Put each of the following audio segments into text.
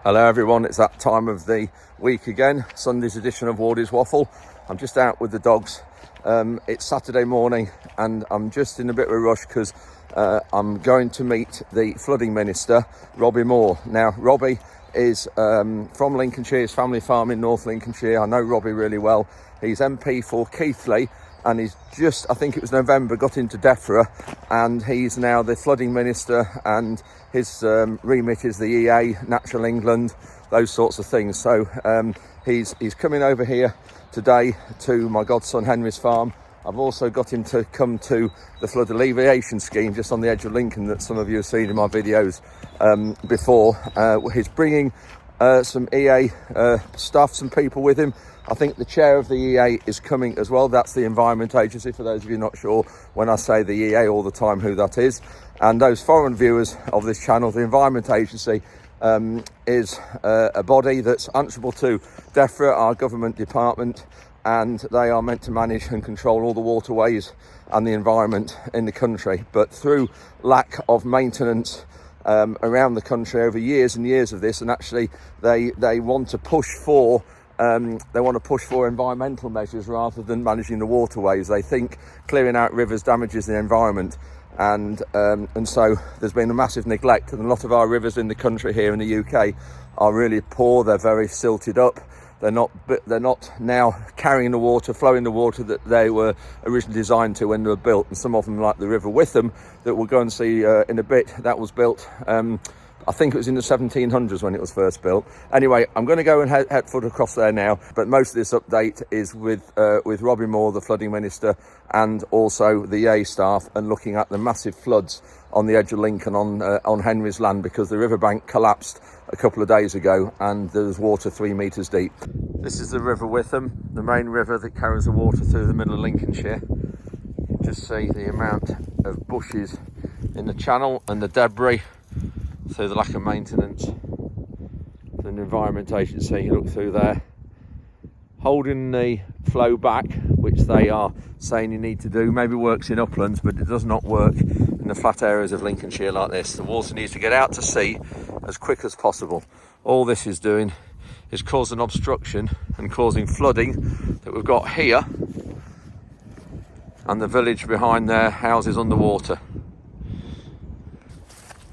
Hello everyone, it's that time of the week again, Sunday's edition of Wardy's Waffle. I'm just out with the dogs. It's Saturday morning and I'm just in a bit of a rush because I'm going to meet the flooding minister, Robbie Moore. Now, Robbie is from Lincolnshire, his family farm in North Lincolnshire. I know Robbie really well. He's MP for HEATHLAND and he's just, I think it was November, got into DEFRA and he's now the flooding minister, and his remit is the EA, Natural England, those sorts of things. So he's coming over here today to my godson Henry's farm. I've also got him to come to the flood alleviation scheme just on the edge of Lincoln that some of you have seen in my videos before. He's bringing some EA staff, some people with him. I think the chair of the EA is coming as well. That's the Environment Agency, for those of you not sure when I say the EA all the time who that is. And those foreign viewers of this channel, the Environment Agency is a body that's answerable to DEFRA, our government department, and they are meant to manage and control all the waterways and the environment in the country. But through lack of maintenance around the country over years and years of this, and actually they want to push for environmental measures rather than managing the waterways. They think clearing out rivers damages the environment, and so there's been a massive neglect, and a lot of our rivers in the country here in the UK are really poor. They're very silted up. They're not now carrying the water, flowing the water that they were originally designed to when they were built. And some of them, like the River Witham, that we'll go and see in a bit, that was built, I think it was in the 1700s when it was first built. Anyway, I'm going to go and head foot across there now. But most of this update is with Robbie Moore, the flooding minister, and also the EA staff, and looking at the massive floods on the edge of Lincoln on Henry's land, because the riverbank collapsed a couple of days ago and there's water 3 meters deep. This is the River Witham, the main river that carries the water through the middle of Lincolnshire. You just see the amount of bushes in the channel and the debris through the lack of maintenance. The Environment Agency, you look through there, holding the flow back, which they are saying you need to do. Maybe works in uplands, but it does not work in the flat areas of Lincolnshire like this. The water needs to get out to sea as quick as possible. All this is doing is causing obstruction and causing flooding that we've got here, and the village behind there, houses underwater.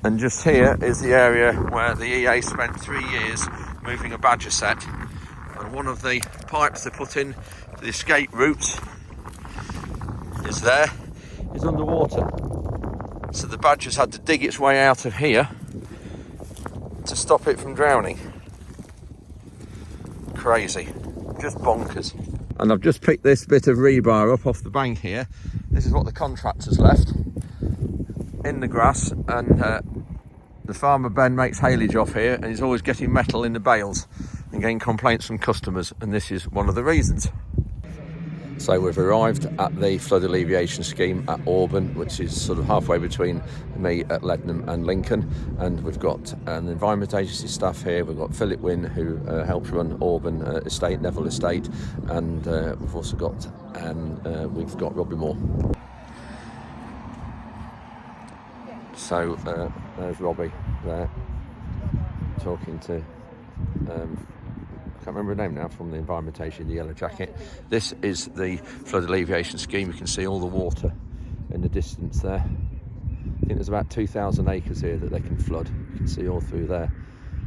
And just here is the area where the EA spent 3 years moving a badger set, and one of the pipes they put in the escape routes is underwater. So the badger's had to dig its way out of here to stop it from drowning. Crazy, just bonkers. And I've just picked this bit of rebar up off the bank here. This is what the contractor's left in the grass, and the farmer Ben makes haylage off here, and he's always getting metal in the bales and getting complaints from customers, and this is one of the reasons. So we've arrived at the flood alleviation scheme at Auburn, which is sort of halfway between me at Leadenham and Lincoln, and we've got an Environment Agency staff here. We've got Philip Wynne, who helps run Auburn Estate, Neville Estate, and we've also got Robbie Moore. So there's Robbie there talking to I can't remember her name now, from the Environment Agency, the yellow jacket. This is the flood alleviation scheme. You can see all the water in the distance there. I think there's about 2,000 acres here that they can flood. You can see all through there.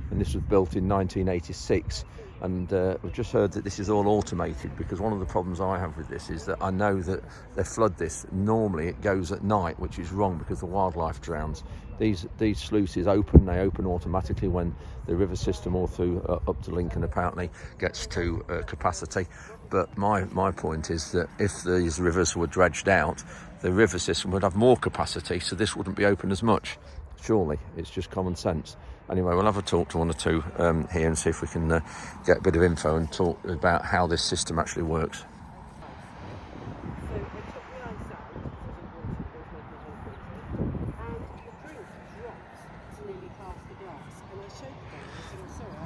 And this was built in 1986. And we've just heard that this is all automated, because one of the problems I have with this is that I know that they flood this. Normally it goes at night, which is wrong because the wildlife drowns. These sluices open, they open automatically when the river system all through up to Lincoln apparently gets to capacity. But my point is that if these rivers were dredged out, the river system would have more capacity, so this wouldn't be open as much. Surely, it's just common sense. Anyway, we'll have a talk to one or two here and see if we can get a bit of info and talk about how this system actually works.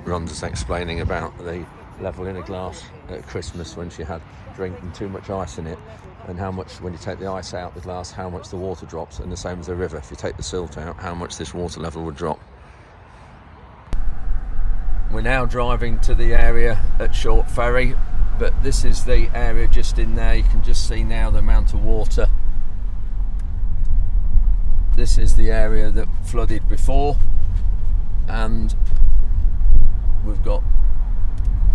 Rhonda's explaining about the level in a glass at Christmas when she had drinking too much ice in it, and how much, when you take the ice out the glass, how much the water drops, and the same as the river, if you take the silt out, how much this water level would drop. We're now driving to the area at Short Ferry, but this is the area just in there. You can just see now the amount of water. This is the area that flooded before, and we've got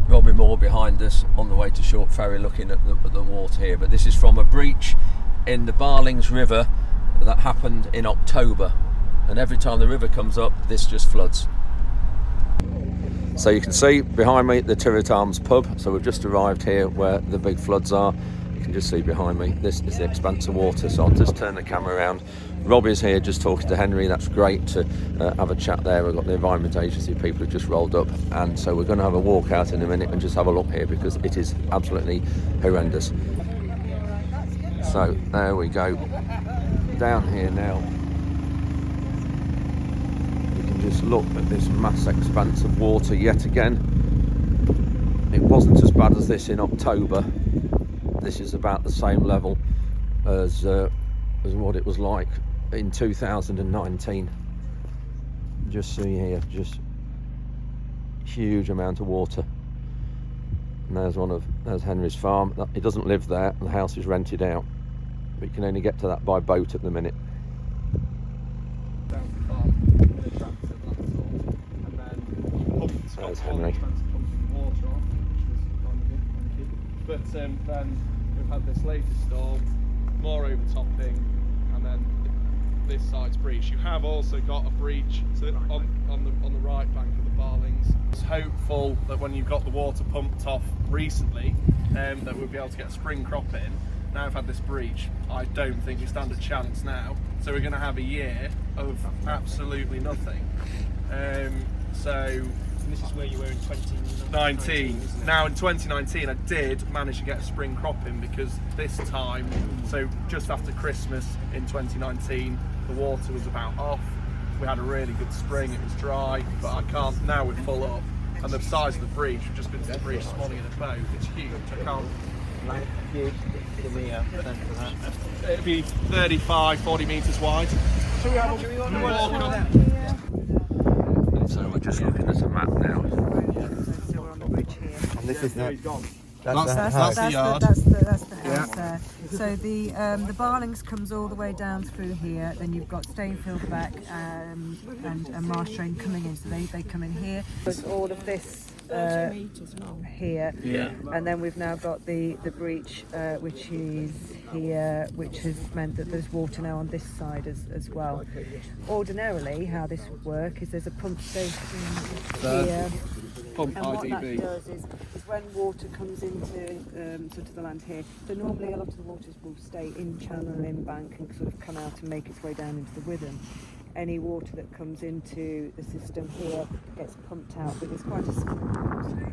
Robbie Moore behind us on the way to Short Ferry looking at the water here. But this is from a breach in the Barlings River that happened in October, and every time the river comes up, this just floods. So you can see behind me the Tirrit Arms pub. So we've just arrived here where the big floods are. You can just see behind me, this is the expanse of water. So I'll just turn the camera around. Robbie's here just talking to Henry. That's great to have a chat there. We've got the Environment Agency people who just rolled up, and so we're going to have a walk out in a minute and just have a look here because it is absolutely horrendous. So there we go, down here now. You can just look at this mass expanse of water yet again. It wasn't as bad as this in October. This is about the same level as what it was like in 2019. Just see here, just huge amount of water. And there's Henry's farm. He doesn't live there, the house is rented out, but you can only get to that by boat at the minute. There's Henry. But then we've had this latest storm, more overtopping, and then this side's breach. You have also got a breach on the right bank of the Barlings. It's hopeful that when you've got the water pumped off recently, that we'll be able to get a spring crop in. Now I've had this breach, I don't think we stand a chance now. So we're going to have a year of absolutely nothing. This is where you were in 2019. Now in 2019 I did manage to get a spring crop in, because this time, so just after Christmas in 2019, the water was about off. We had a really good spring, it was dry, but I can't, now we're full up. And the size of the breach, we've just been to the breach this morning in a boat, it's huge, I can't. Give me a percent for that. It'd be 35, 40 metres wide. Should we walk up? So we're just looking at a map now. So we're on the bridge here. And this is the That's the yard. That's the house there. So the Barlings comes all the way down through here. Then you've got Stainfield back and Marsh Train coming in. So they come in here. There's all of this here, and then we've now got the breach which is here, which has meant that there's water now on this side as well. Ordinarily, how this would work is there's a pump station here. Pump And what that IDB. does is when water comes into sort of the land here, so normally a lot of the waters will stay in channel and in bank and sort of come out and make its way down into the Witham. Any water that comes into the system here gets pumped out, but it's quite a small pump station.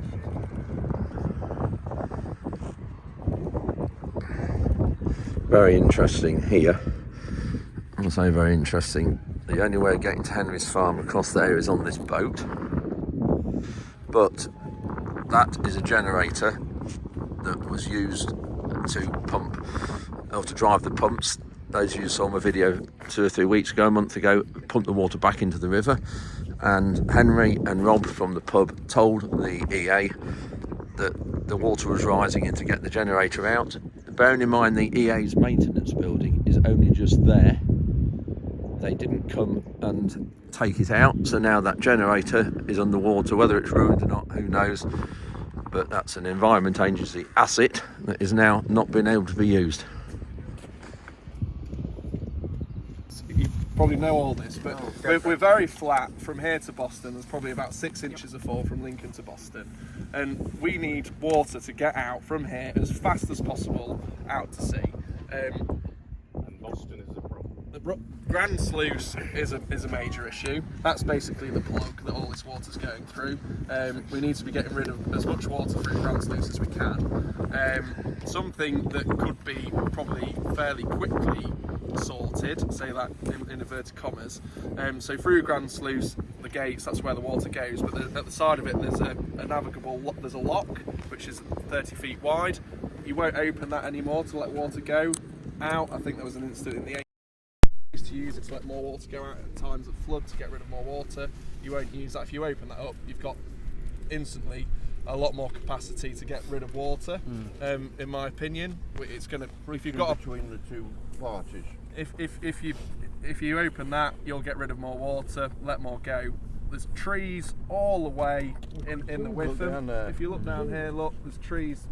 Very interesting here. I'll say very interesting. The only way of getting to Henry's farm across there is on this boat. But that is a generator that was used to pump, or to drive the pumps. Those of you who saw my video 2 or 3 weeks ago, a month ago, pumped the water back into the river. And Henry and Rob from the pub told the EA that the water was rising in to get the generator out. Bearing in mind the EA's maintenance building is only just there. They didn't come and take it out, so now that generator is underwater. Whether it's ruined or not, who knows, but that's an Environment Agency asset that is now not being able to be used. You probably know all this, but we're very flat from here to Boston. There's probably about 6 inches of fall from Lincoln to Boston, and we need water to get out from here as fast as possible out to sea. And Boston is a problem. The Grand Sluice is a major issue. That's basically the plug that all this water's going through. We need to be getting rid of as much water through Grand Sluice as we can. Something that could be probably fairly quickly sorted, say that in inverted commas. So through Grand Sluice, the gates, that's where the water goes, but at the side of it there's a navigable, there's a lock which is 30 feet wide. You won't open that anymore to let water go out. I think there was an incident in the 80s to use it to let more water go out at times of flood to get rid of more water. You won't use that. If you open that up, you've got instantly a lot more capacity to get rid of water. In my opinion, it's going to. If you've got between the two parties. if you open that, you'll get rid of more water, let more go. There's trees all the way in the Witham. If you look down here, look, there's trees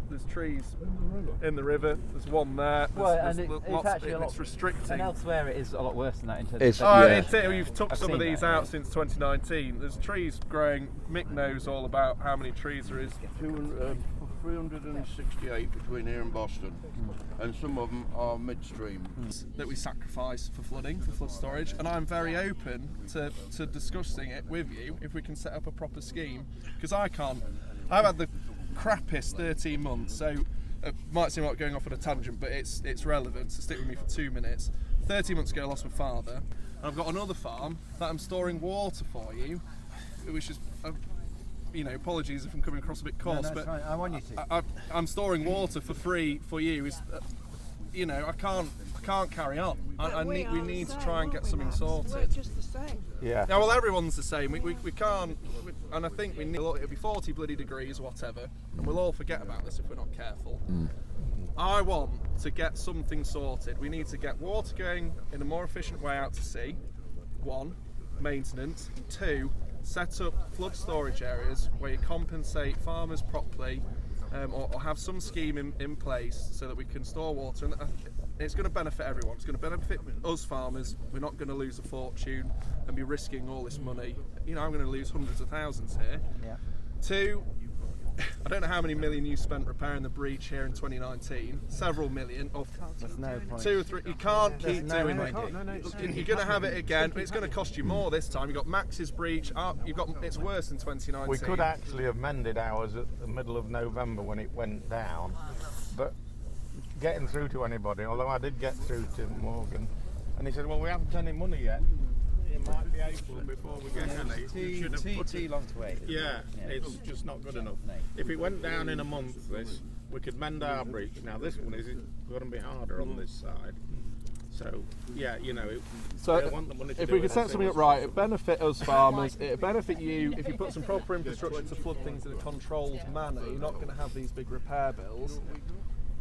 in the river. There's one there. It's restricting. And elsewhere it is a lot worse than that in terms It's- of... yeah. We've took I've some of seen these that, out yeah. since 2019. There's trees growing. Mick knows all about how many trees there is. 368 between here and Boston, and some of them are midstream. That we sacrifice for flooding, for flood storage, and I'm very open to discussing it with you if we can set up a proper scheme, because I've had the crappiest 13 months, so it might seem like going off on a tangent, but it's relevant, so stick with me for 2 minutes. 13 months ago I lost my father, and I've got another farm that I'm storing water for you, which is apologies if I'm coming across a bit coarse, but fine. I want you to. I'm storing water for free for you. I can't carry on. We need to try and get something sorted. We're just the same. Yeah. Yeah, well, everyone's the same. We can't, and I think we need. It'll be 40 bloody degrees, whatever, and we'll all forget about this if we're not careful. I want to get something sorted. We need to get water going in a more efficient way out to sea. 1, maintenance. 2, set up flood storage areas where you compensate farmers properly, or have some scheme in place so that we can store water. And it's going to benefit everyone. It's going to benefit us farmers. We're not going to lose a fortune and be risking all this money. I'm going to lose hundreds of thousands here. Yeah. 2, I don't know how many million you spent repairing the breach here in 2019. Several million. There's no point. 2 or 3. You can't keep no doing point. it. You're going to have it again, but it's going to cost you more this time. You've got Max's breach. It's worse than 2019. We could actually have mended ours at the middle of November when it went down, but getting through to anybody, although I did get through to Morgan, and he said, well, we haven't any money yet. It might be April before we get any. We should have put Too long to wait. Yeah, it's just not good enough. If it went down in a month, we could mend our breach. Now this one is going to be harder on this side. So, yeah, we don't want the money to if do we could set anything. something up right, it'd benefit us farmers, it'd benefit you. If you put some proper infrastructure to flood things in a controlled manner, you're not going to have these big repair bills.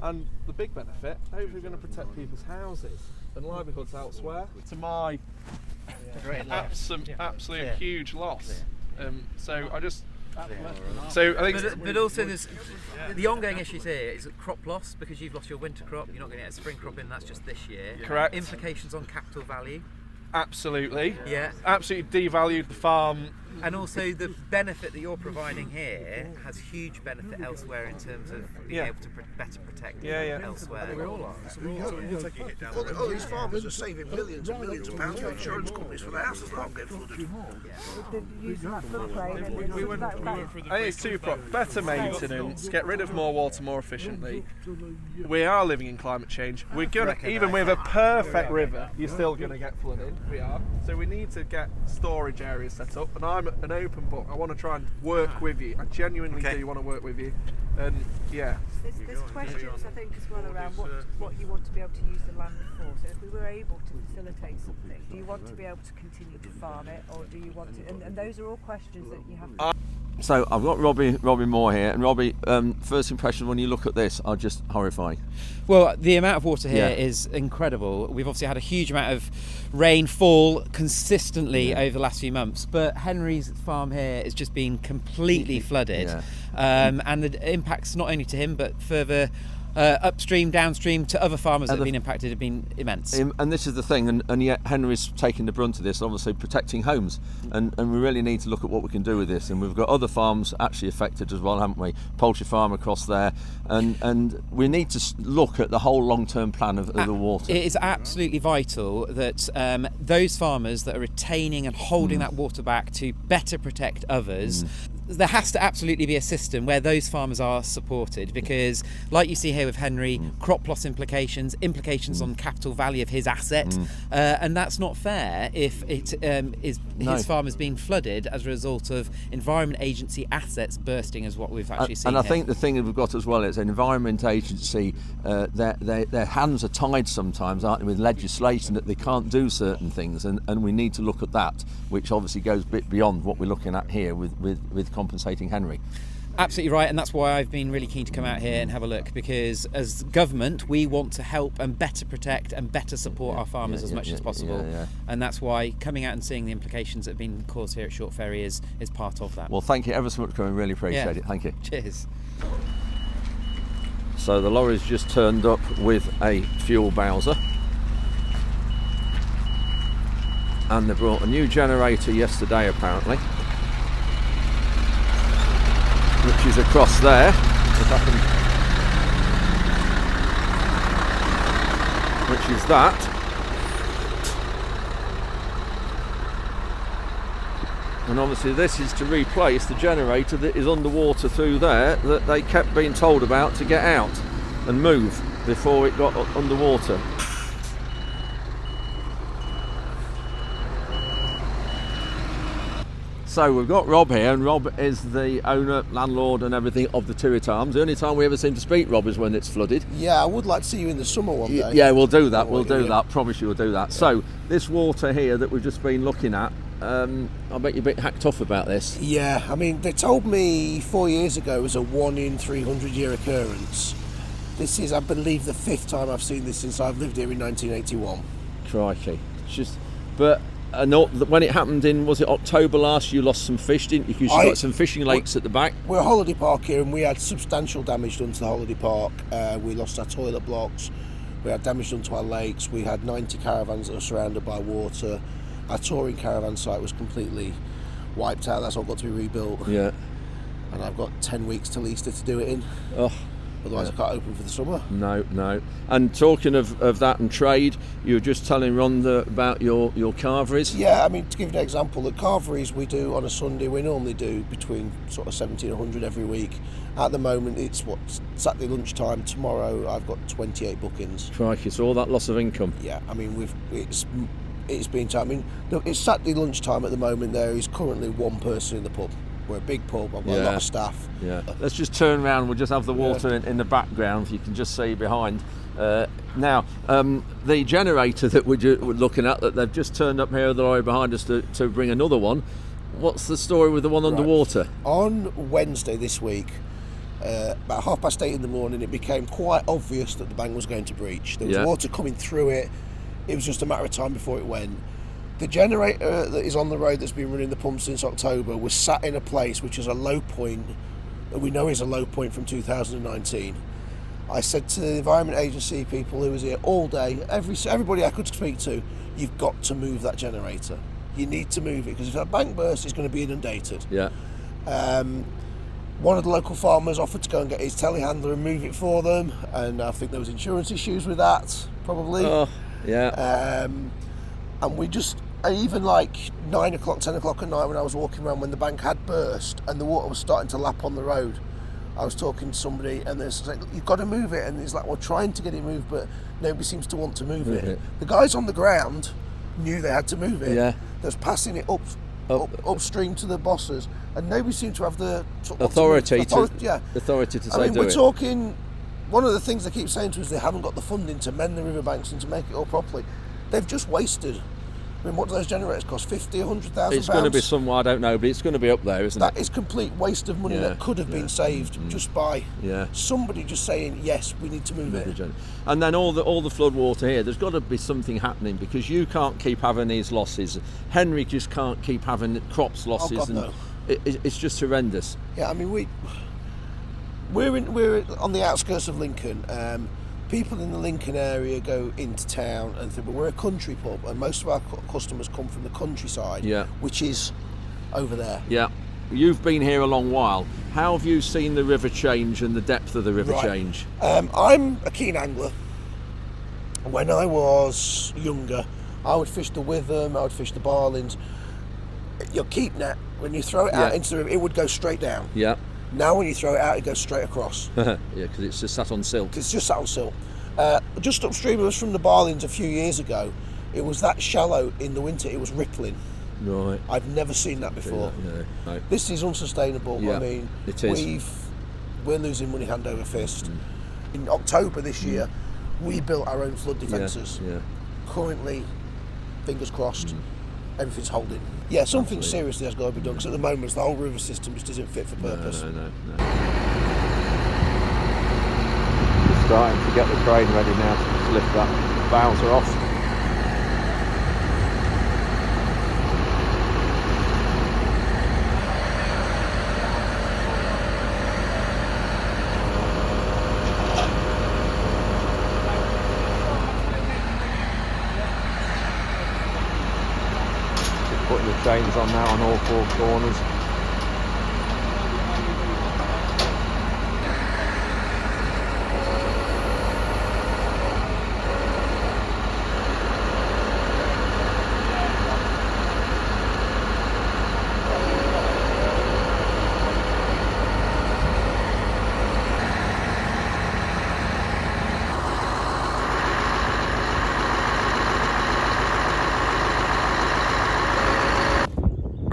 And the big benefit, hopefully we're going to protect people's houses and livelihoods elsewhere. To my absolute huge loss. So I think. But also there's the ongoing issues here is crop loss, because you've lost your winter crop, you're not going to get a spring crop in, that's just this year. Correct. Implications on capital value. Absolutely. Yeah. Absolutely devalued the farm. And also the benefit that you're providing here has huge benefit elsewhere in terms of being able to better protect elsewhere. All these farmers are saving millions and millions of pounds for insurance companies for their houses that aren't getting flooded. I think it's 2 problems. Better maintenance, get rid of more water more efficiently. We are living in climate change. We're gonna, even with a perfect river, you're still gonna get flooding. We are. So we need to get storage areas set up, and I'm an open book. I want to try and work with you. I genuinely do want to work with you. And There's questions, I think, as well around what you want to be able to use the land for. So if we were able to facilitate something, do you want to be able to continue to farm it, or do you want to? And those are all questions that you have to. So I've got Robbie Moore here, and Robbie, first impression when you look at this are just horrifying. Well, the amount of water here is incredible. We've obviously had a huge amount of rainfall consistently over the last few months, but Henry's farm here has just been completely flooded. And the impacts not only to him but further upstream, downstream to other farmers that have been impacted have been immense. And this is the thing, and yet Henry's taking the brunt of this, obviously protecting homes, and we really need to look at what we can do with this. And we've got other farms actually affected as well, haven't we? Poultry farm across there, and we need to look at the whole long-term plan of the water. It is absolutely vital that those farmers that are retaining and holding that water back to better protect others, there has to absolutely be a system where those farmers are supported, because like you see here here with Henry, crop loss implications on capital value of his asset, and that's not fair if it his farm is being flooded as a result of Environment Agency assets bursting, as what we've actually seen. And I here. think the thing that we've got as well is Environment Agency, their hands are tied sometimes, aren't they, with legislation that they can't do certain things, and we need to look at that, which obviously goes a bit beyond what we're looking at here with compensating Henry. Absolutely right, and that's why I've been really keen to come out here and have a look, because as government we want to help and better protect and better support our farmers as much as possible, and that's why coming out and seeing the implications that have been caused here at Short Ferry is part of that. Well, thank you ever so much for coming, really appreciate it. Thank you. Cheers. So the lorry's just turned up with a fuel bowser, and they brought a new generator yesterday apparently, which is across there. If I can, which is that. And obviously this is to replace the generator that is underwater through there that they kept being told about to get out and move before it got underwater. So we've got Rob here, and Rob is the owner, landlord and everything of the Turret Arms. The only time we ever seem to speak, Rob, is when it's flooded. Yeah, I would like to see you in the summer one day. Yeah, we'll do that, we'll do that. Promise you we'll do that. Yeah. So this water here that we've just been looking at, I bet you're a bit hacked off about this. Yeah, I mean, they told me 4 years ago it was a 1 in 300 year occurrence. This is, I believe, the 5th time I've seen this since I've lived here in 1981. Crikey. It's just, but when it happened in, was it October last, you lost some fish, didn't you? Because you got some fishing lakes at the back. We're a holiday park here, and we had substantial damage done to the holiday park. We lost our toilet blocks, we had damage done to our lakes, we had 90 caravans that were surrounded by water. Our touring caravan site was completely wiped out. That's all got to be rebuilt. Yeah. And I've got 10 weeks till Easter to do it in. Oh. Otherwise, I can't open for the summer. No. And talking of that and trade, you were just telling Ron about your carveries. Yeah, I mean, to give you an example, the carveries we do on a Sunday, we normally do between sort of 70 and 100 every week. At the moment, it's Saturday lunchtime. Tomorrow, I've got 28 bookings. Crikey, so all that loss of income. Yeah, I mean, it's been time. I mean, it's Saturday lunchtime at the moment. There is currently one person in the pub. We're a big pub, I've got a lot of staff. Yeah. Let's just turn around, we'll just have the water in the background, you can just see behind. Now, the generator that we're looking at, that they've just turned up here, the lorry behind us to bring another one. What's the story with the one underwater? On Wednesday this week, about 8:30 in the morning, it became quite obvious that the bank was going to breach. There was water coming through it. It was just a matter of time before it went. The generator that is on the road that's been running the pump since October was sat in a place which is a low point, that we know is a low point from 2019. I said to the Environment Agency people who was here all day, everybody I could speak to, you've got to move that generator. You need to move it, because if that bank bursts, it's going to be inundated. Yeah. One of the local farmers offered to go and get his telehandler and move it for them, and I think there was insurance issues with that, probably. Oh, yeah. And we just, even like 9 o'clock, 10 o'clock at night when I was walking around, when the bank had burst and the water was starting to lap on the road, I was talking to somebody and they're saying, you've got to move it. And he's like, we're trying to get it moved, but nobody seems to want to move it. The guys on the ground knew they had to move it. Yeah. They was passing it upstream to the bosses, and nobody seemed to have the authority to say, I mean, we're talking, one of the things they keep saying to us, they haven't got the funding to mend the riverbanks and to make it all properly. They've just wasted. I mean, what do those generators cost? 50, 100,000 It's going to be somewhere, I don't know, but it's going to be up there, isn't it? That is complete waste of money that could have been saved just by somebody just saying, yes, we need to move it. And then all the flood water here, there's got to be something happening, because you can't keep having these losses. Henry just can't keep having crops losses. Oh, God, no. It's just horrendous. Yeah, I mean, we're on the outskirts of Lincoln. People in the Lincoln area go into town and think, but we're a country pub, and most of our customers come from the countryside, which is over there. Yeah. You've been here a long while. How have you seen the river change and the depth of the river change? I'm a keen angler. When I was younger, I would fish the Witham, I would fish the Barlins. Your keep net, when you throw it out into the river, it would go straight down. Yeah. Now when you throw it out, it goes straight across. Yeah, because it's just sat on silt. It's just sat on silt. Just upstream of us from the Barlings a few years ago, it was that shallow in the winter, it was rippling. Right. I've never seen that before. No. This is unsustainable. Yeah, I mean, it is. We're losing money hand over fist. In October this year, we built our own flood defences. Yeah. Currently, fingers crossed, everything's holding. Yeah, something seriously has got to be done, because at the moment the whole river system just isn't fit for purpose. No. We're starting to get the crane ready now to lift that bowser off. Putting the chains on now on all four corners.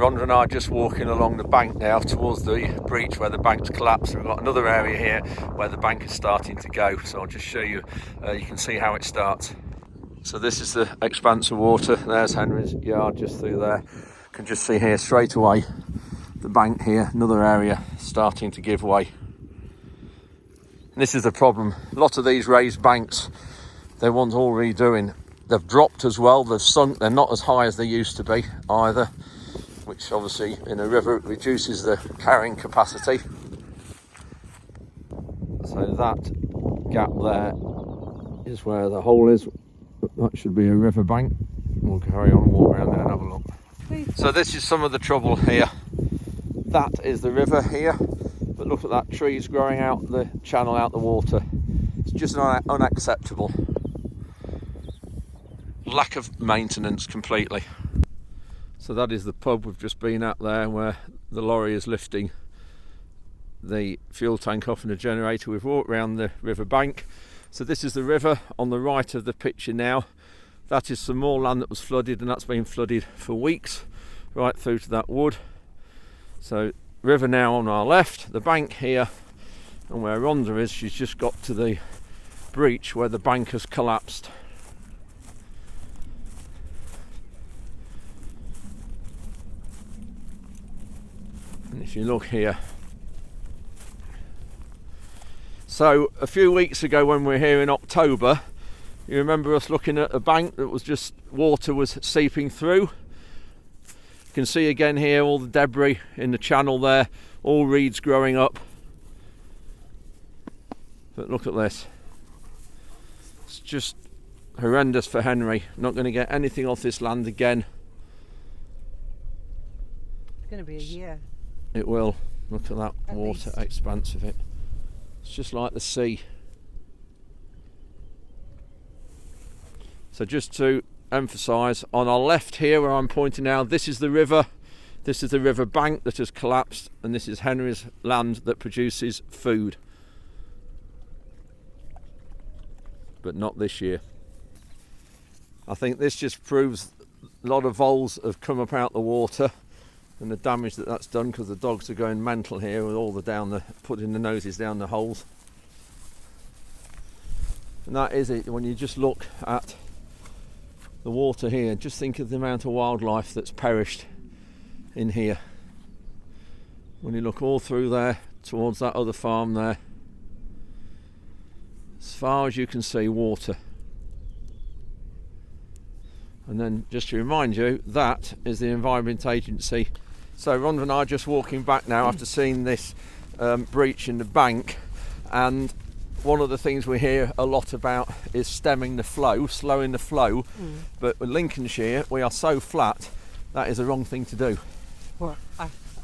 Rhonda and I are just walking along the bank now towards the breach where the bank's collapsed. We've got another area here where the bank is starting to go, so I'll just show you. You can see how it starts. So this is the expanse of water. There's Henry's yard just through there. You can just see here straight away the bank here, another area starting to give way. And this is the problem. A lot of these raised banks, they want all redoing. They've dropped as well, they've sunk, they're not as high as they used to be either, which obviously in a river reduces the carrying capacity. So that gap there is where the hole is. That should be a river bank. We'll carry on and walk around there and have a look. So this is some of the trouble here. That is the river here, but look at that, trees growing out the channel, out the water. It's just unacceptable. Lack of maintenance completely. So that is the pub we've just been at there, where the lorry is lifting the fuel tank off in a generator. We've walked around the river bank. So this is the river on the right of the picture now. That is some more land that was flooded, and that's been flooded for weeks, right through to that wood. So river now on our left, the bank here, and where Rhonda is, she's just got to the breach where the bank has collapsed. And if you look here, so a few weeks ago when we were here in October, you remember us looking at a bank that was just, water was seeping through. You can see again here all the debris in the channel there, all reeds growing up. But look at this. It's just horrendous for Henry. Not going to get anything off this land again. It's going to be a year. It will. Look at that At water least. expanse of it. It's just like the sea. So just to emphasise, on our left here where I'm pointing now, this is the river. This is the river bank that has collapsed, and this is Henry's land that produces food. But not this year. I think this just proves a lot of voles have come up out the water, and the damage that that's done, because the dogs are going mental here with all the putting the noses down the holes. And that is it. When you just look at the water here, just think of the amount of wildlife that's perished in here. When you look all through there towards that other farm there, as far as you can see, water. And then just to remind you, that is the Environment Agency. So Rhonda and I are just walking back now after seeing this breach in the bank, and one of the things we hear a lot about is stemming the flow, slowing the flow. But with Lincolnshire, we are so flat, that is the wrong thing to do. Well,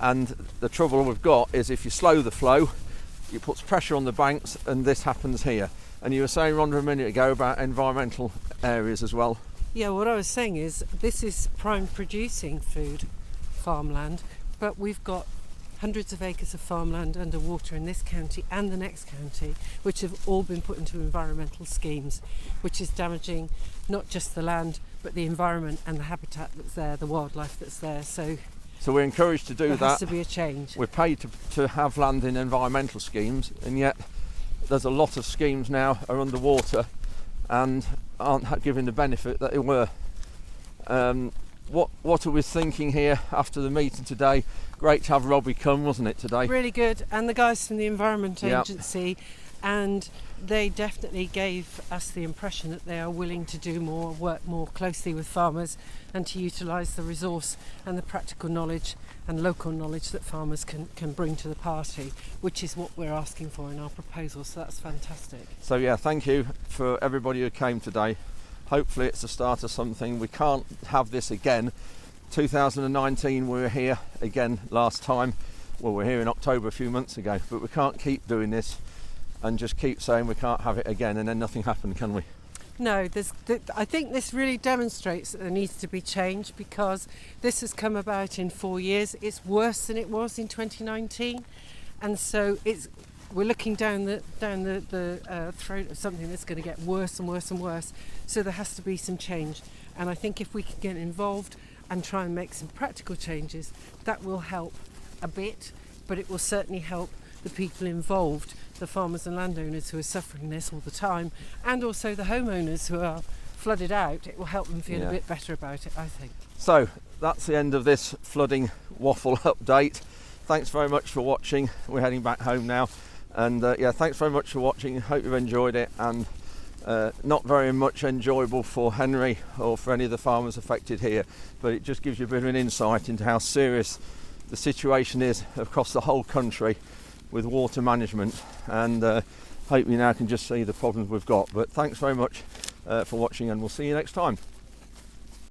And the trouble we've got is if you slow the flow, it puts pressure on the banks, and this happens here. And you were saying, Rhonda, a minute ago about environmental areas as well. Yeah, what I was saying is this is prime producing food farmland, but we've got hundreds of acres of farmland underwater in this county and the next county, which have all been put into environmental schemes, which is damaging not just the land but the environment and the habitat that's there, the wildlife that's there. So we're encouraged to do that. There has to be a change. We're paid to have land in environmental schemes, and yet there's a lot of schemes now are underwater and aren't giving the benefit that they were. What are we thinking here after the meeting today? Great to have Robbie come, wasn't it, today? Really good, and the guys from the Environment Yep. Agency, and they definitely gave us the impression that they are willing to do more, work more closely with farmers and to utilise the resource and the practical knowledge and local knowledge that farmers can bring to the party, which is what we're asking for in our proposal, so that's fantastic. So yeah, thank you for everybody who came today. Hopefully it's the start of something. We can't have this again. 2019 we were here again last time. Well, we were here in October a few months ago, but we can't keep doing this and just keep saying we can't have it again and then nothing happened, can we? No, I think this really demonstrates that there needs to be change, because this has come about in 4 years. It's worse than it was in 2019, and so we're looking down the throat of something that's going to get worse and worse and worse. So there has to be some change, and I think if we can get involved and try and make some practical changes, that will help a bit, but it will certainly help the people involved, the farmers and landowners who are suffering this all the time, and also the homeowners who are flooded out. It will help them feel a bit better about it, I think. So that's the end of this flooding waffle update. Thanks very much for watching. We're heading back home now, and thanks very much for watching. Hope you've enjoyed it, and not very much enjoyable for Henry or for any of the farmers affected here, but it just gives you a bit of an insight into how serious the situation is across the whole country with water management, and hope you now can just see the problems we've got. But thanks very much for watching, and we'll see you next time.